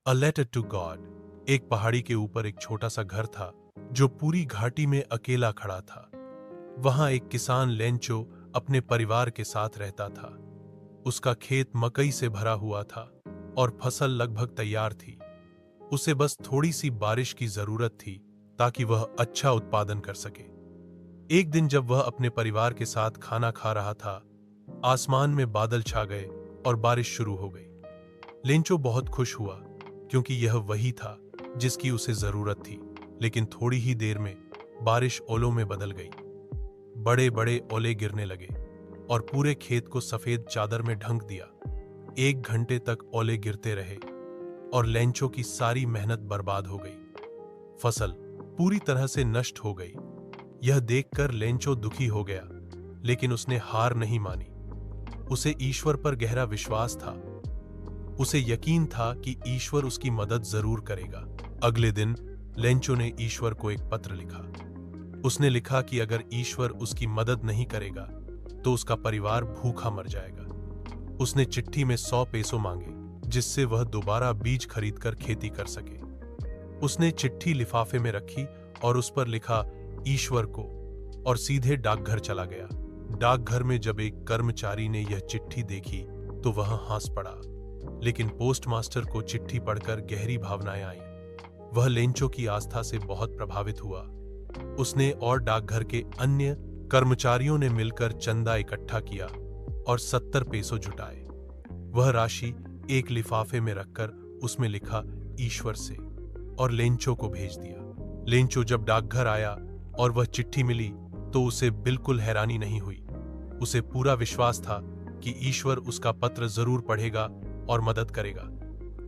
A letter to God. एक पहाड़ी के ऊपर एक छोटा सा घर था जो पूरी घाटी में अकेला खड़ा था। वहां एक किसान लेंचो अपने परिवार के साथ रहता था। उसका खेत मकई से भरा हुआ था और फसल लगभग तैयार थी। उसे बस थोड़ी सी बारिश की जरूरत थी ताकि वह अच्छा उत्पादन कर सके। एक दिन जब वह अपने परिवार के साथ खाना खा रहा था, आसमान में बादल छा गए और बारिश शुरू हो गई। लेंचो बहुत खुश हुआ क्योंकि यह वही था जिसकी उसे जरूरत थी। लेकिन थोड़ी ही देर में बारिश ओलों में बदल गई। बड़े बड़े ओले गिरने लगे और पूरे खेत को सफेद चादर में ढंक दिया। 1 घंटे तक ओले गिरते रहे और लेंचो की सारी मेहनत बर्बाद हो गई। फसल पूरी तरह से नष्ट हो गई। यह देखकर लेंचो दुखी हो गया, लेकिन उसने हार नहीं मानी। उसे ईश्वर पर गहरा विश्वास था। उसे यकीन था कि ईश्वर उसकी मदद जरूर करेगा। अगले दिन लेंचो ने ईश्वर को एक पत्र लिखा। उसने लिखा कि अगर ईश्वर उसकी मदद नहीं करेगा तो उसका परिवार भूखा मर जाएगा। उसने चिट्ठी में 100 पेसो मांगे जिससे वह दोबारा बीज खरीदकर खेती कर सके। उसने चिट्ठी लिफाफे में रखी और उस पर लिखा ईश्वर को, और सीधे डाकघर चला गया। डाकघर में जब एक कर्मचारी ने यह चिट्ठी देखी तो वह हंस पड़ा, लेकिन पोस्टमास्टर को चिट्ठी पढ़कर गहरी भावनाएं आईं। वह लेंचो की आस्था से बहुत प्रभावित हुआ। उसने और डाकघर के अन्य कर्मचारियों ने मिलकर चंदा इकट्ठा किया और 70 पेसो जुटाए। वह राशि एक लिफाफे में रखकर उसमें लिखा ईश्वर से और लेंचो को भेज दिया। लेंचो जब डाकघर आया और वह चिट्ठी मिली तो उसे बिल्कुल हैरानी नहीं हुई। उसे पूरा विश्वास था कि ईश्वर उसका पत्र जरूर पढ़ेगा और मदद करेगा।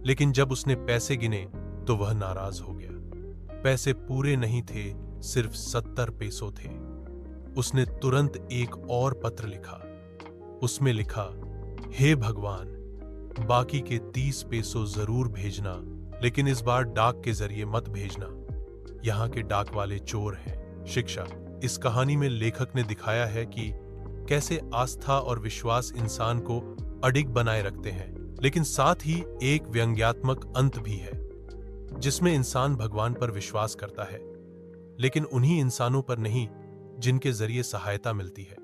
लेकिन जब उसने पैसे गिने तो वह नाराज हो गया। पैसे पूरे नहीं थे, सिर्फ 70 पेसो थे। उसने तुरंत एक और पत्र लिखा। उसमें लिखा, हे भगवान, बाकी के 30 पेसो जरूर भेजना, लेकिन इस बार डाक के जरिए मत भेजना। यहाँ के डाक वाले चोर हैं। शिक्षा। इस कहानी में लेखक ने दिखाया है कि कैसे आस्था और विश्वास इंसान को अडिग बनाए रखते हैं, लेकिन साथ ही एक व्यंग्यात्मक अंत भी है जिसमें इंसान भगवान पर विश्वास करता है, लेकिन उन्हीं इंसानों पर नहीं जिनके जरिए सहायता मिलती है।